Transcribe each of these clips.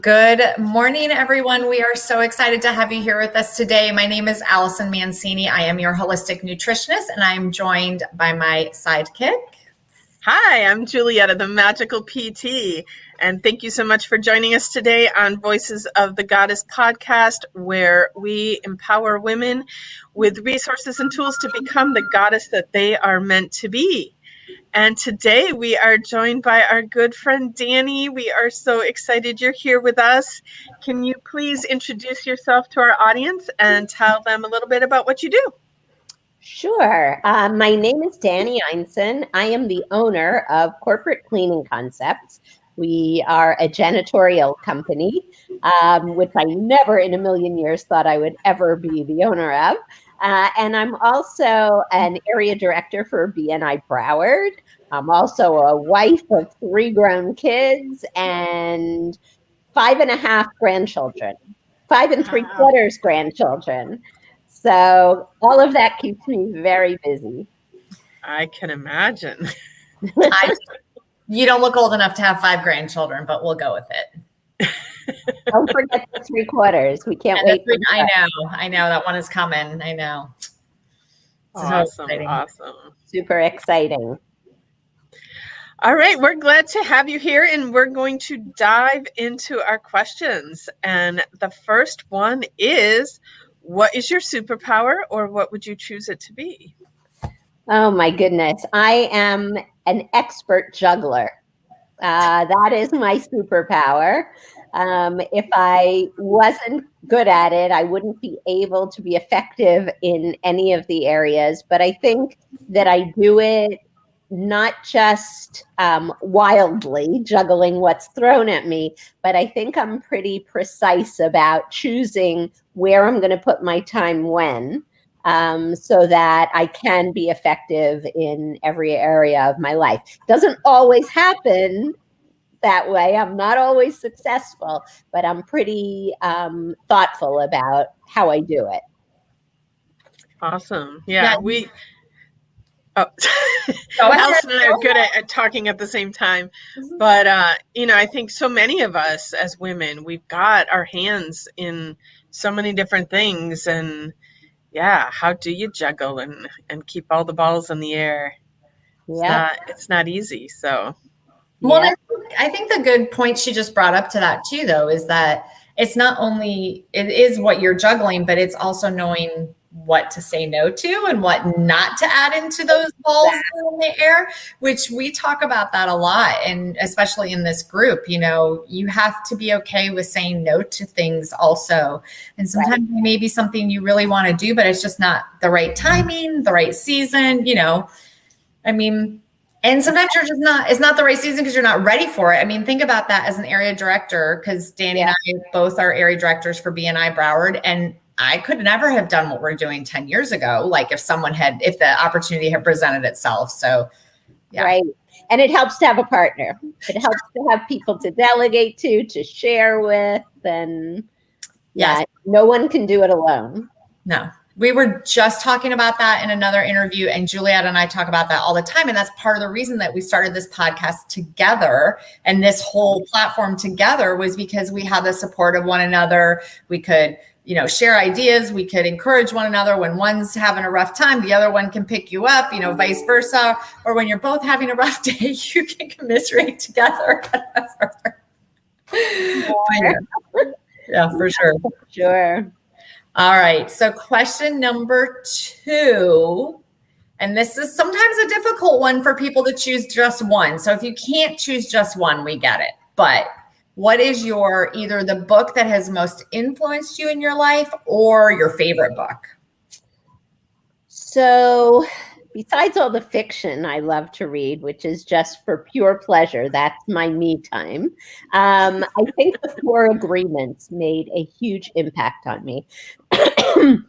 Good morning, everyone. We are so excited to have you here with us today. My name is Allison Mancini. I am your holistic nutritionist, and I'm joined by my sidekick. Hi, I'm Julietta, the Magical PT, and thank you so much for joining us today on Voices of the Goddess podcast, where we empower women with resources and tools to become the goddess that they are meant to be. And today we are joined by our good friend Dani. We are so excited you're here with us. Can you please introduce yourself to our audience and tell them a little bit about what you do? Sure. My name is Dani Einsohn. I am the owner of Corporate Cleaning Concepts. We are a janitorial company, which I never in a million years thought I would ever be the owner of. And I'm also an area director for BNI Broward. I'm also a wife of 3 grown kids and 5.5 grandchildren, 5 3/4 grandchildren. So all of that keeps me very busy. I can imagine. You don't look old enough to have 5 grandchildren, but we'll go with it. Don't forget the 3/4. We can't wait. I know that one is coming. I know. Awesome. Super exciting. All right, we're glad to have you here, and we're going to dive into our questions. And the first one is, what is your superpower, or what would you choose it to be? Oh my goodness. I am an expert juggler. That is my superpower. If I wasn't good at it, I wouldn't be able to be effective in any of the areas. But I think that I do it not just wildly juggling what's thrown at me, but I think I'm pretty precise about choosing where I'm going to put my time when, so that I can be effective in every area of my life. Doesn't always happen that way. I'm not always successful, but I'm pretty thoughtful about how I do it. Awesome. Yeah. Allison and I are good at talking at the same time. But, I think so many of us as women, we've got our hands in so many different things. And yeah, how do you juggle and keep all the balls in the air? Yeah, it's not easy. So, well, I think the good point she just brought up to that too, though, is that it's not only, it is what you're juggling, but it's also knowing what to say no to and what not to add into those balls in the air, which we talk about that a lot. And especially in this group, you have to be okay with saying no to things also. And sometimes it may be something you really want to do, but it's just not the right timing, the right season, and sometimes it's not the right season because you're not ready for it. Think about that as an area director, because Dani and I both are area directors for BNI Broward, and I could never have done what we're doing 10 years ago. Like if the opportunity had presented itself. So, yeah. Right. And it helps to have a partner. It helps to have people to delegate to share with. And no one can do it alone. No. We were just talking about that in another interview, and Juliet and I talk about that all the time. And that's part of the reason that we started this podcast together and this whole platform together, was because we had the support of one another. We could, share ideas. We could encourage one another. When one's having a rough time, the other one can pick you up, vice versa. Or when you're both having a rough day, you can commiserate together. Yeah, for sure. Sure. All right. So question number 2, and this is sometimes a difficult one for people to choose just one. So if you can't choose just one, we get it. But what is either the book that has most influenced you in your life or your favorite book? So besides all the fiction I love to read, which is just for pure pleasure, that's my me time. I think the 4 Agreements made a huge impact on me. The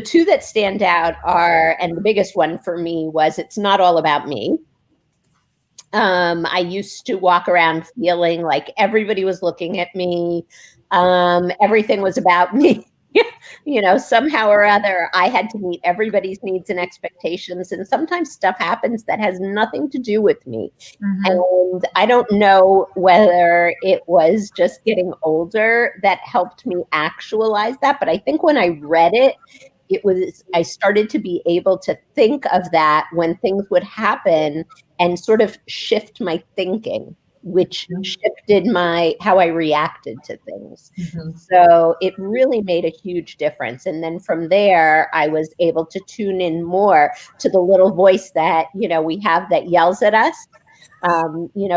2 that stand out are, and the biggest one for me was, It's Not All About Me. I used to walk around feeling like everybody was looking at me. Everything was about me. somehow or other, I had to meet everybody's needs and expectations. And sometimes stuff happens that has nothing to do with me. And I don't know whether it was just getting older that helped me actualize that. But I think when I read it, I started to be able to think of that when things would happen and sort of shift my thinking, which shifted how I reacted to things. So it really made a huge difference. And then from there, I was able to tune in more to the little voice that, we have that yells at us.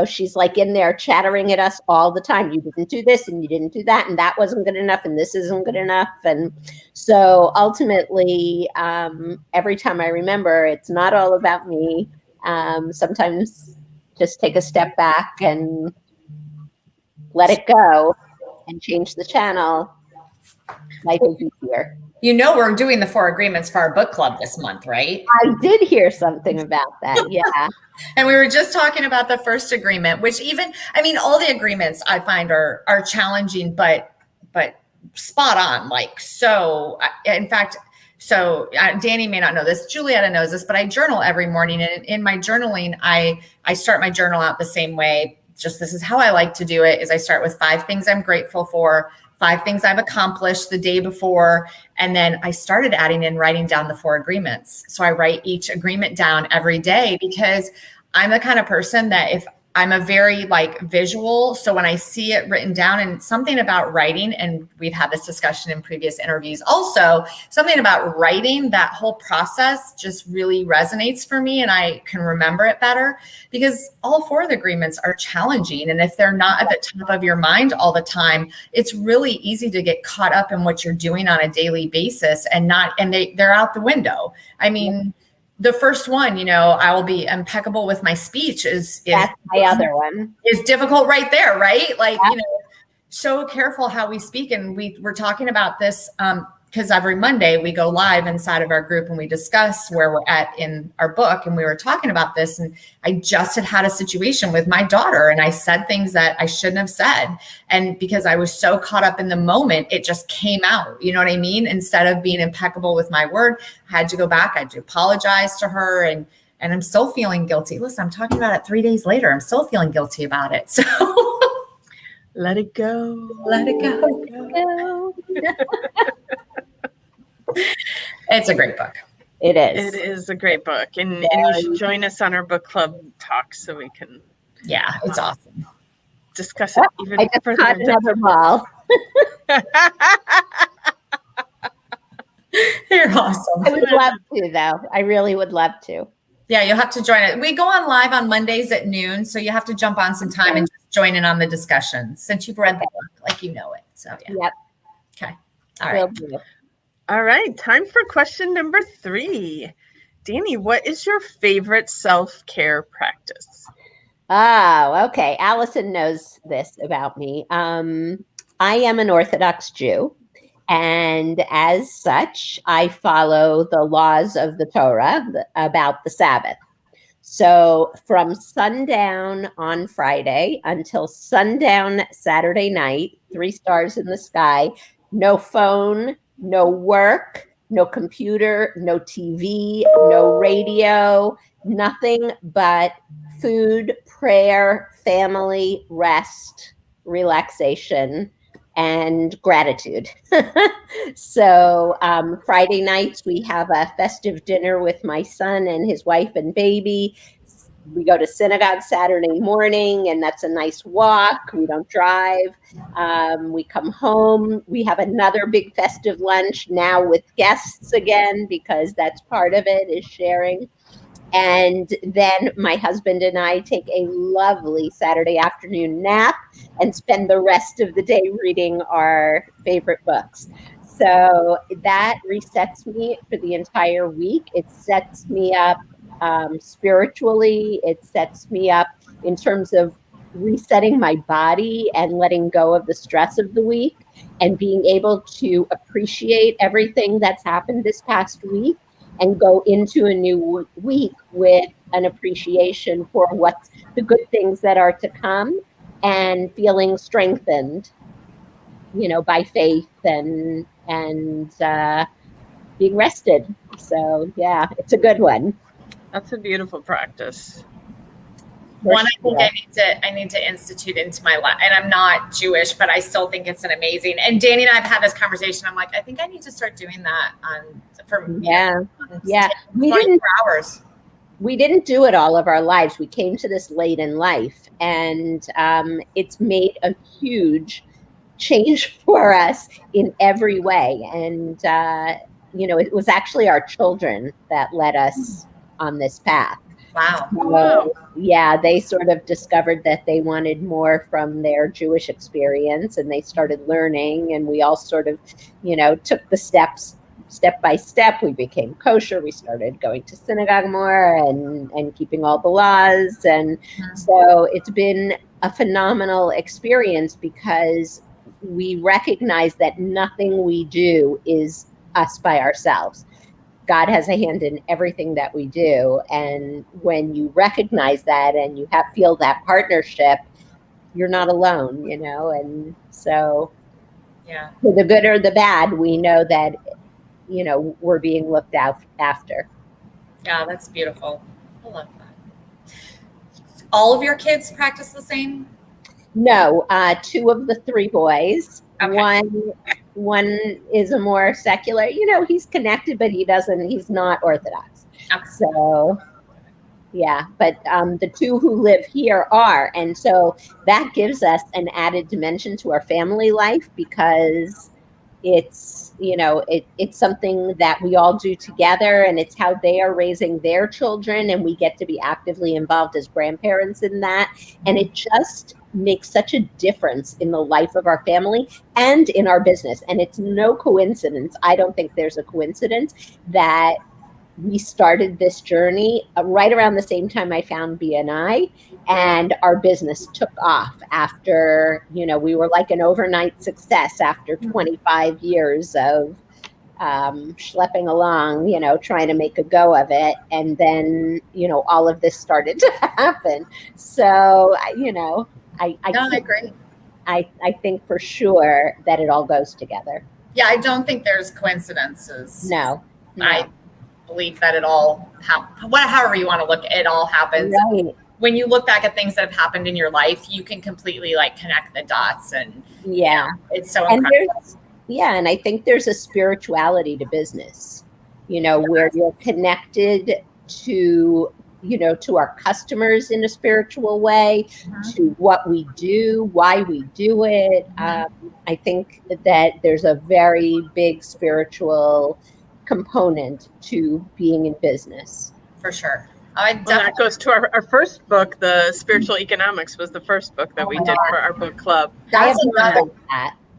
She's like in there chattering at us all the time. You didn't do this and you didn't do that, and that wasn't good enough, and this isn't good enough. And so ultimately, every time I remember, it's not all about me. Sometimes just take a step back and let it go and change the channel. Life is easier. We're doing the 4 agreements for our book club this month, right? I did hear something about that. Yeah. And we were just talking about the first agreement, which all the agreements I find are challenging, but spot on. In fact, Dani may not know this, Julietta knows this, but I journal every morning. And in my journaling, I start my journal out the same way. Just this is how I like to do it, is I start with 5 things I'm grateful for, 5 things I've accomplished the day before. And then I started writing down the 4 agreements. So I write each agreement down every day, because I'm the kind of person that if I'm a very visual. So when I see it written down, and something about writing, and we've had this discussion in previous interviews, also something about writing, that whole process just really resonates for me, and I can remember it better, because all 4 of the agreements are challenging. And if they're not at the top of your mind all the time, it's really easy to get caught up in what you're doing on a daily basis and they're out the window. The first one, I will be impeccable with my speech is that's my other one. Is difficult right there, right? So careful how we speak. And we're talking about this because every Monday we go live inside of our group and we discuss where we're at in our book. And we were talking about this, and I just had a situation with my daughter, and I said things that I shouldn't have said. And because I was so caught up in the moment, it just came out, you know what I mean? Instead of being impeccable with my word, I had to go back. I had to apologize to her, and I'm still feeling guilty. Listen, I'm talking about it 3 days later. I'm still feeling guilty about it. So let it go. Let it go. It's a great book. It is. It is a great book. And you should join us on our book club talk so we can it's awesome. Discuss it even I just further. caught another ball. You're awesome. I would love to, though. I really would love to. Yeah, you'll have to join it. We go on live on Mondays at noon, so you have to jump on some time and just join in on the discussion, since you've read the book, you know it. So yeah. Yep. Okay. All right. All right. Time for question number 3. Dani, what is your favorite self-care practice? Oh, okay. Allison knows this about me. I am an Orthodox Jew, and as such, I follow the laws of the Torah about the Sabbath. So from sundown on Friday until sundown Saturday night, 3 stars in the sky, no phone, no work, no computer, no TV, no radio, nothing but food, prayer, family, rest, relaxation, and gratitude. So Friday nights, we have a festive dinner with my son and his wife and baby. We go to synagogue Saturday morning, and that's a nice walk. We don't drive. We come home. We have another big festive lunch now with guests again, because that's part of it, is sharing. And then my husband and I take a lovely Saturday afternoon nap and spend the rest of the day reading our favorite books. So that resets me for the entire week. It sets me up spiritually. It sets me up in terms of resetting my body and letting go of the stress of the week and being able to appreciate everything that's happened this past week and go into a new week with an appreciation for what's the good things that are to come, and feeling strengthened, by faith and and being rested. So yeah, it's a good one. That's a beautiful practice. One, I think I need to institute into my life, and I'm not Jewish, but I still think it's an amazing. And Dani and I have had this conversation. I'm like, I think I need to start doing that We 24 hours. We didn't do it all of our lives. We came to this late in life, and it's made a huge change for us in every way. And it was actually our children that led us on this path. Wow. So, yeah, they sort of discovered that they wanted more from their Jewish experience, and they started learning, and we all sort of, took the steps, step by step. We became kosher. We started going to synagogue more and keeping all the laws. And so it's been a phenomenal experience because we recognize that nothing we do is us by ourselves. God has a hand in everything that we do. And when you recognize that and you feel that partnership, you're not alone, and so for the good or the bad, we know that, we're being looked out after. Yeah, that's beautiful. I love that. All of your kids practice the same? No, 2 of the 3 boys. Okay. One is a more secular, he's connected, but he's not Orthodox. Okay. So, yeah, but the 2 who live here are. And so that gives us an added dimension to our family life because it's, it's something that we all do together, and it's how they are raising their children, and we get to be actively involved as grandparents in that. And it just makes such a difference in the life of our family and in our business. And it's no coincidence. I don't think there's a coincidence that we started this journey right around the same time I found BNI, and our business took off after, we were like an overnight success after 25 years of schlepping along, trying to make a go of it. And then, all of this started to happen. So, I agree. I think for sure that it all goes together. Yeah, I don't think there's coincidences. No. I believe that it all however you want to look, it all happens. Right. When you look back at things that have happened in your life, you can completely connect the dots, and it's so incredible. And I think there's a spirituality to business, where you're connected to, to our customers in a spiritual way, to what we do, why we do it. I think that there's a very big spiritual component to being in business. For sure. That goes to our first book, The Spiritual Economics was the first book that we did for our book club. That's another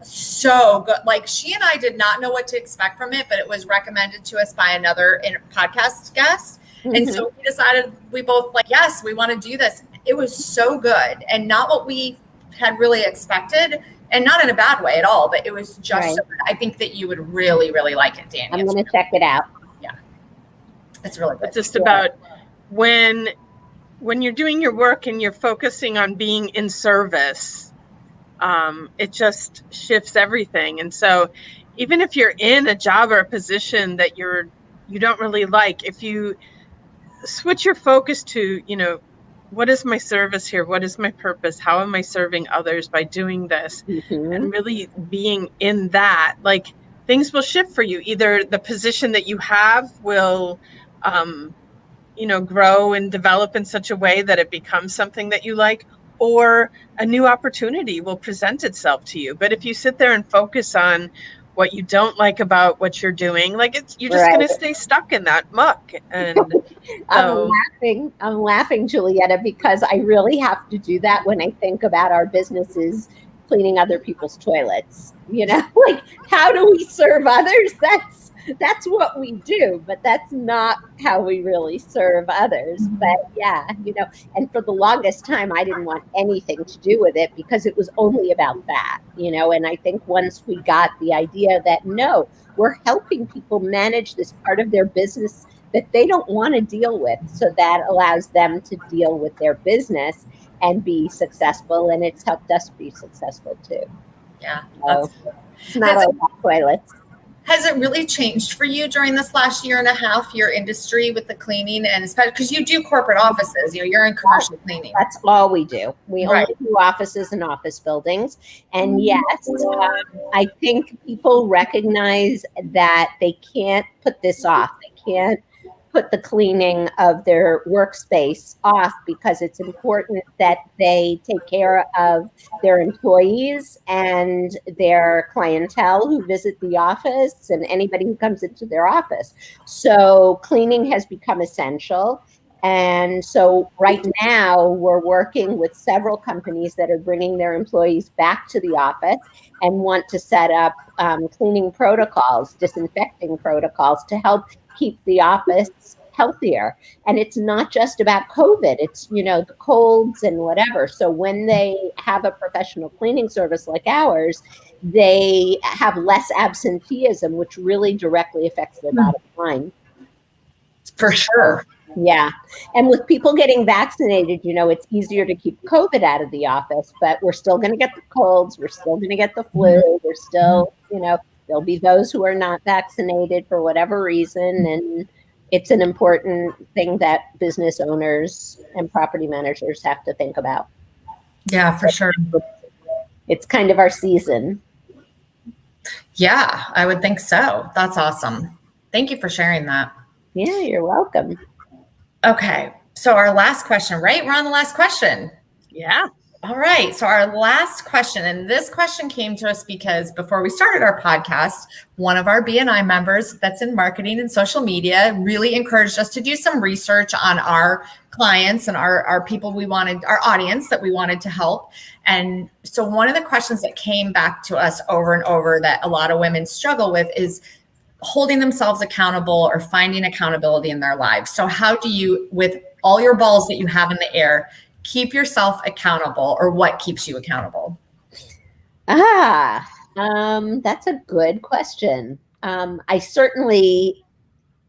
so good. She and I did not know what to expect from it, but it was recommended to us by another podcast guest. And so we decided, we both yes, we want to do this. It was so good and not what we had really expected, and not in a bad way at all, but it was just so good. I think that you would really, really like it, Dani. I'm going to check it out. Yeah. It's really good. It's just about when you're doing your work and you're focusing on being in service, it just shifts everything. And so even if you're in a job or a position that you don't really like, if you switch your focus to, what is my service here? What is my purpose? How am I serving others by doing this? And really being in that, things will shift for you. Either the position that you have will, grow and develop in such a way that it becomes something that you like, or a new opportunity will present itself to you. But if you sit there and focus on what you don't like about what you're doing, you're just going to stay stuck in that muck. And I'm laughing, Julietta, because I really have to do that when I think about our businesses cleaning other people's toilets. How do we serve others? That's what we do, but that's not how we really serve others. But and for the longest time, I didn't want anything to do with it because it was only about that, and I think once we got the idea that, no, we're helping people manage this part of their business that they don't want to deal with. So that allows them to deal with their business and be successful. And it's helped us be successful too. Yeah. So it's not all about toilets. Has it really changed for you during this last year and a half, your industry with the cleaning, and especially because you do corporate offices, you're in commercial cleaning. That's all we do. We Right. only do offices and office buildings. And yes, I think people recognize that they can't put this off. They can't put the cleaning of their workspace off because it's important that they take care of their employees and their clientele who visit the office and anybody who comes into their office. So cleaning has become essential. And so right now we're working with several companies that are bringing their employees back to the office and want to set up cleaning protocols, disinfecting protocols to help keep the office healthier. And it's not just about COVID, it's, the colds and whatever. So when they have a professional cleaning service like ours, they have less absenteeism, which really directly affects their bottom line. For sure. Yeah. And with people getting vaccinated, it's easier to keep COVID out of the office, but we're still going to get the colds. We're still going to get the flu. We're still, there'll be those who are not vaccinated for whatever reason. And it's an important thing that business owners and property managers have to think about. Yeah, for sure. It's kind of our season. Yeah, I would think so. That's awesome. Thank you for sharing that. Yeah, you're welcome. Okay. So our last question, right? We're on the last question. Yeah. All right. So our last question, and this question came to us because before we started our podcast, one of our BNI members that's in marketing and social media really encouraged us to do some research on our clients and our people our audience that we wanted to help. And so one of the questions that came back to us over and over that a lot of women struggle with is holding themselves accountable or finding accountability in their lives. So how do you, with all your balls that you have in the air, keep yourself accountable, or what keeps you accountable? That's a good question. I certainly,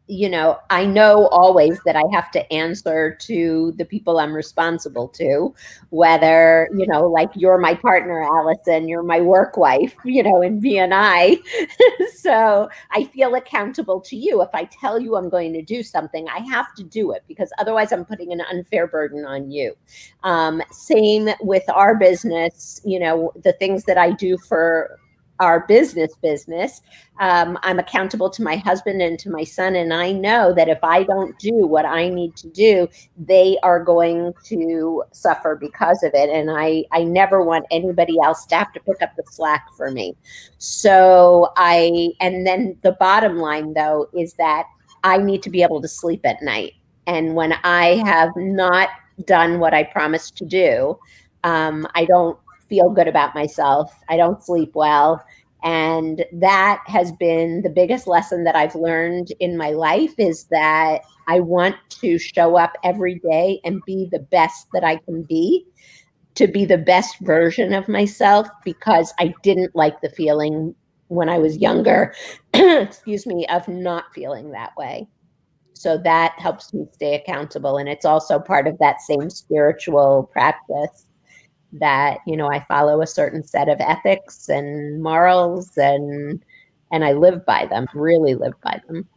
I know always that I have to answer to the people I'm responsible to, whether, like you're my partner, Allison, you're my work wife, in BNI. So I feel accountable to you. If I tell you I'm going to do something, I have to do it because otherwise I'm putting an unfair burden on you. Same with our business, the things that I do for our business, I'm accountable to my husband and to my son. And I know that if I don't do what I need to do, they are going to suffer because of it. And I never want anybody else to have to pick up the slack for me. So and then the bottom line though, is that I need to be able to sleep at night. And when I have not done what I promised to do, I don't feel good about myself. I don't sleep well. And that has been the biggest lesson that I've learned in my life, is that I want to show up every day and be the best that I can be, to be the best version of myself, because I didn't like the feeling when I was younger, excuse me, of not feeling that way. So that helps me stay accountable. And it's also part of that same spiritual practice that, I follow a certain set of ethics and morals, and I live by them, really live by them.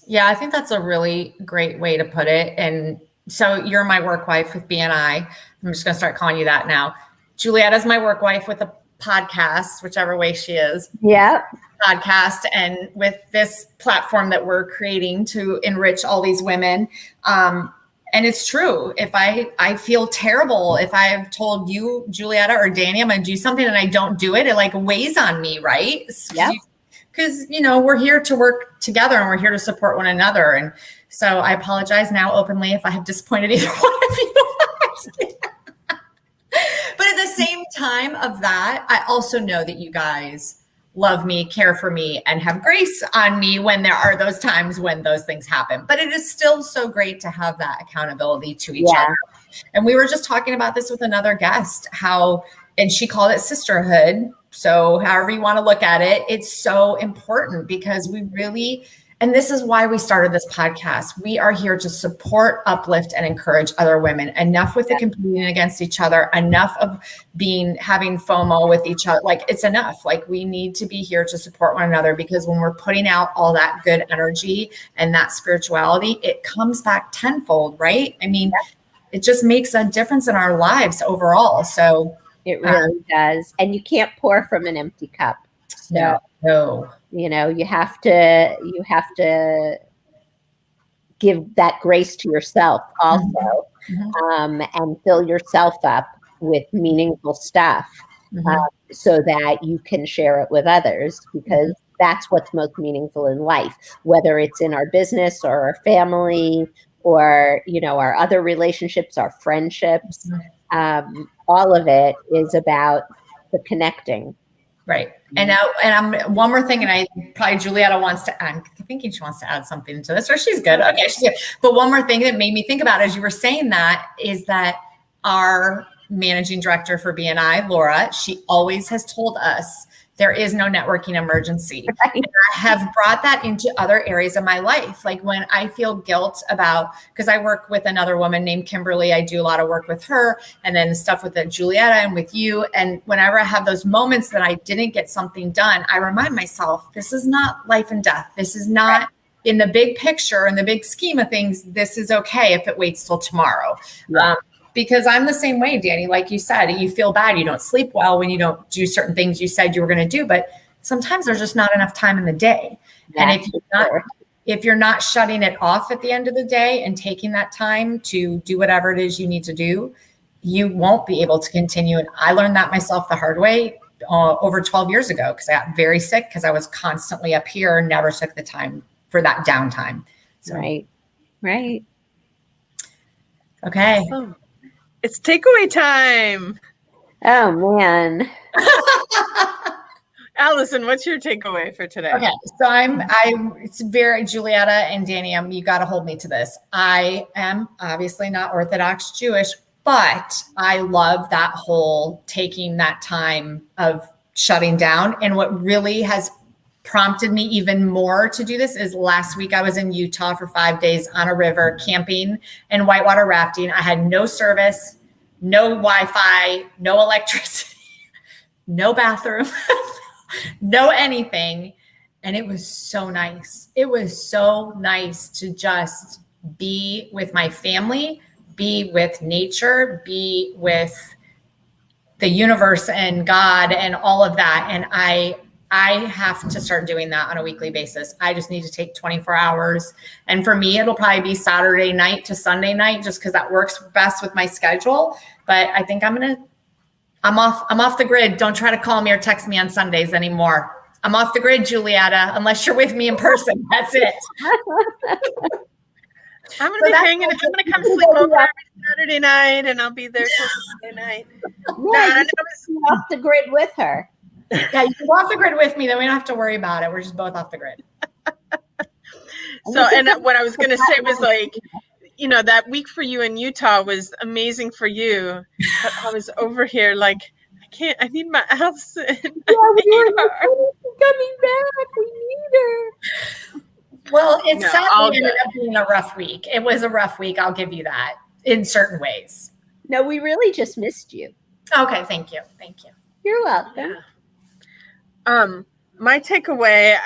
Yeah, I think that's a really great way to put it. And so you're my work wife with BNI. I'm just going to start calling you that now. Julieta's my work wife with a podcast, whichever way she is. Yeah. Podcast, and with this platform that we're creating to enrich all these women. And it's true. If I feel terrible, if I've told you, Julieta or Dani, I'm going to do something and I don't do it, it like weighs on me, right? Yeah. Because, we're here to work together and we're here to support one another. And so I apologize now openly if I have disappointed either one of you. But at the same time of that, I also know that you guys love me, care for me, and have grace on me when there are those times when those things happen. But it is still so great to have that accountability to each other. And we were just talking about this with another guest, and she called it sisterhood. So however you want to look at it, it's so important because we really, And this is why we started this podcast. We are here to support, uplift, and encourage other women. Enough with the competing against each other, enough of having FOMO with each other. Like, it's enough. Like, we need to be here to support one another, because when we're putting out all that good energy and that spirituality, it comes back tenfold, right? I mean, it just makes a difference in our lives overall. So it really does. And you can't pour from an empty cup. So, no. You know, you have to give that grace to yourself also, and fill yourself up with meaningful stuff, so that you can share it with others, because that's what's most meaningful in life, whether it's in our business or our family or, you know, our other relationships, our friendships. All of it is about the connecting. Right. And I'm one more thing, and I probably Julietta wants to add, I'm thinking she wants to add something to this, or she's good. Okay, she's good. But one more thing that made me think about as you were saying that is that our managing director for BNI, Laura, she always has told us there is no networking emergency. Right. And I have brought that into other areas of my life. Like when I feel guilt about, because I work with another woman named Kimberly, I do a lot of work with her, and then stuff with Julietta and with you. And whenever I have those moments that I didn't get something done, I remind myself, this is not life and death. This is not in the big picture, in the big scheme of things. This is okay if it waits till tomorrow. Yeah. Because I'm the same way, Dani. Like you said, you feel bad. You don't sleep well when you don't do certain things you said you were going to do. But sometimes there's just not enough time in the day. And if you're not shutting it off at the end of the day and taking that time to do whatever it is you need to do, you won't be able to continue. And I learned that myself the hard way over 12 years ago, because I got very sick because I was constantly up here and never took the time for that downtime. So. Right. Okay. Oh. It's takeaway time. Oh, man. Allison, what's your takeaway for today? Okay, so it's very, Julietta and Dani, you got to hold me to this. I am obviously not Orthodox Jewish, but I love that whole taking that time of shutting down. And what really has prompted me even more to do this is last week I was in Utah for 5 days on a river camping and whitewater rafting. I had no service, no Wi-Fi, no electricity, no bathroom, no anything. And it was so nice. It was so nice to just be with my family, be with nature, be with the universe and God and all of that. And I have to start doing that on a weekly basis. I just need to take 24 hours. And for me, it'll probably be Saturday night to Sunday night, just because that works best with my schedule. But I think I'm off the grid. Don't try to call me or text me on Sundays anymore. I'm off the grid, Julietta, unless you're with me in person. That's it. I'm going to be hanging. I'm going to come sleep over every Saturday night, and I'll be there till Sunday night. Yeah, you're off the grid with her. Yeah, you go off the grid with me, then we don't have to worry about it. We're just both off the grid. So, and what I was going to say was, like, you know, that week for you in Utah was amazing for you. But I was over here like, I need my Allison. Yeah, we were coming back. We need her. Well, it sadly ended up being a rough week. It was a rough week. I'll give you that in certain ways. No, we really just missed you. Okay. Thank you. You're welcome. My takeaway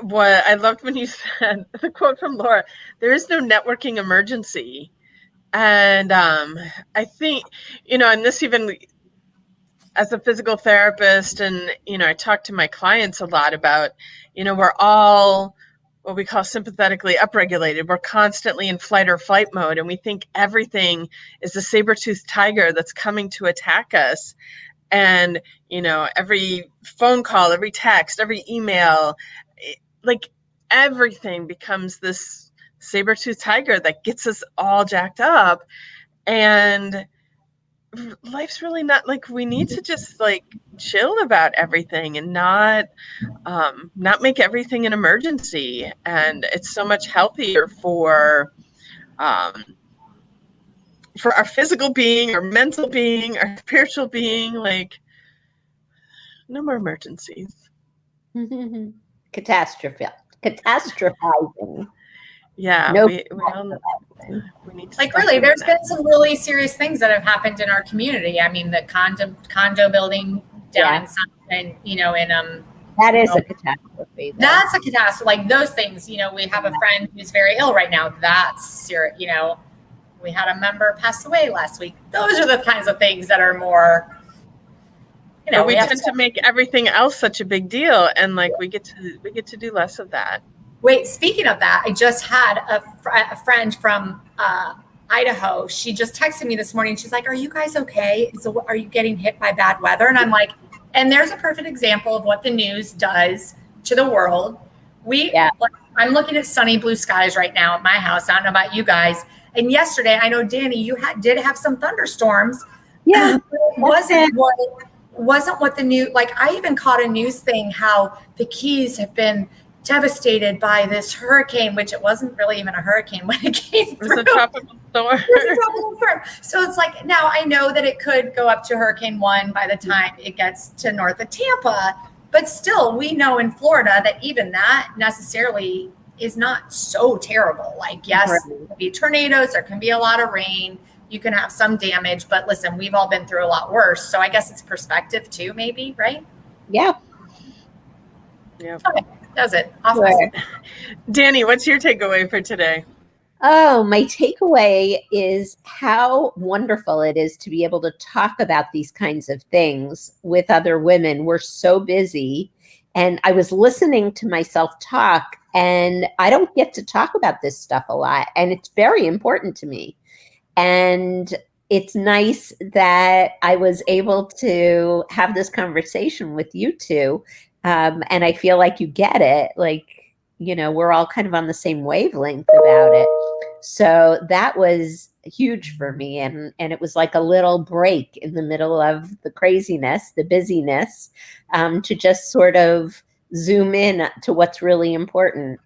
was, I loved when you said the quote from Laura, there is no networking emergency. And I think, you know, and this even as a physical therapist, and, you know, I talk to my clients a lot about, you know, we're all what we call sympathetically upregulated. We're constantly in flight or flight mode, and we think everything is a saber-toothed tiger that's coming to attack us. And, you know, every phone call, every text, every email, like everything becomes this saber-toothed tiger that gets us all jacked up. And life's really not, like, we need to just like chill about everything and not make everything an emergency. And it's so much healthier for our physical being, our mental being, our spiritual being. Like, no more emergencies. Catastrophe. catastrophizing. Yeah, No, we need to Like stop really, doing there's that. been some really serious things that have happened in our community. I mean, the condo building down in Sunshine, that is a catastrophe. Though. that's a catastrophe. Like those things, we have a friend who's very ill right now. That's serious. We had a member pass away last week. Those are the kinds of things that are more, but we tend to make everything else such a big deal, and like we get to do less of that. Wait, speaking of that, I just had a friend from Idaho. She just texted me this morning. She's like, "Are you guys okay? So are you getting hit by bad weather?" And I'm like, and there's a perfect example of what the news does to the world. I'm looking at sunny blue skies right now at my house. I don't know about you guys. And yesterday, I know, Dani, you did have some thunderstorms. Yeah. It wasn't what the news, like I even caught a news thing how the Keys have been devastated by this hurricane, which it wasn't really even a hurricane when it came through. It was a tropical storm. So it's like, now I know that it could go up to Hurricane 1 by the time it gets to north of Tampa, but still we know in Florida that even that necessarily is not so terrible. Like, yes, there can be tornadoes, there can be a lot of rain, you can have some damage, but listen, we've all been through a lot worse. So I guess it's perspective too, maybe, right? Yeah. Yeah. Okay, that's it. Dani, what's your takeaway for today? Oh, my takeaway is how wonderful it is to be able to talk about these kinds of things with other women. We're so busy. And I was listening to myself talk, and I don't get to talk about this stuff a lot. And it's very important to me. And it's nice that I was able to have this conversation with you two. And I feel like you get it. Like, we're all kind of on the same wavelength about it. So that was huge for me. And it was like a little break in the middle of the craziness, the busyness, to just sort of zoom in to what's really important.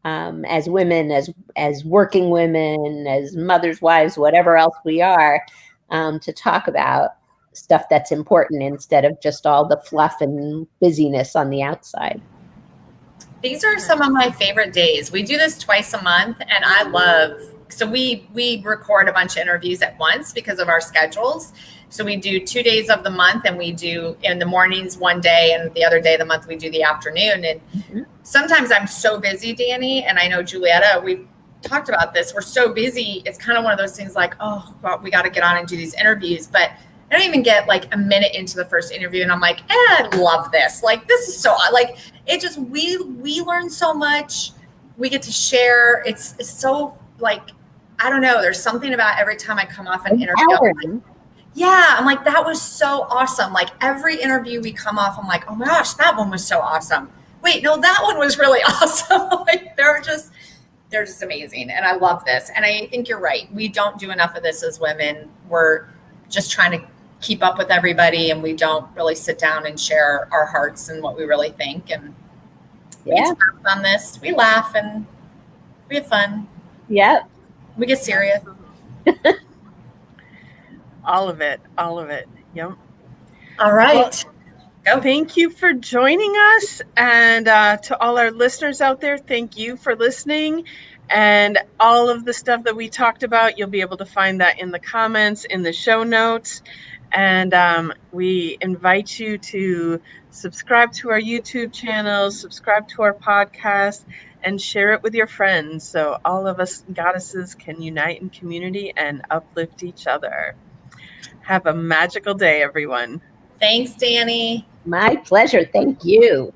As women, as working women, as mothers, wives, whatever else we are, to talk about stuff that's important instead of just all the fluff and busyness on the outside. These are some of my favorite days. We do this twice a month, and so we record a bunch of interviews at once because of our schedules. So we do 2 days of the month, and we do in the mornings one day, and the other day of the month we do the afternoon. And sometimes I'm so busy, Dani, and I know Julietta, we've talked about this. We're so busy. It's kind of one of those things like, oh, well, we got to get on and do these interviews. But I don't even get like a minute into the first interview, and I'm like, I love this. Like, this is so, like, it just, we learn so much. We get to share. It's so, like, I don't know. There's something about every time I come off an interview. I'm like, that was so awesome. Like, every interview we come off, I'm like, oh my gosh, that one was so awesome. Wait, no, that one was really awesome. Like, they're just amazing. And I love this. And I think you're right. We don't do enough of this as women. We're just trying to keep up with everybody, and we don't really sit down and share our hearts and what we really think. And we get to laugh on this. We laugh and we have fun. Yeah. We get serious. All of it. Yep. All right. Well, thank you for joining us. And to all our listeners out there, thank you for listening. And all of the stuff that we talked about, you'll be able to find that in the comments, in the show notes. And we invite you to subscribe to our YouTube channel, subscribe to our podcast, and share it with your friends so all of us goddesses can unite in community and uplift each other. Have a magical day, everyone. Thanks, Dani. My pleasure. Thank you.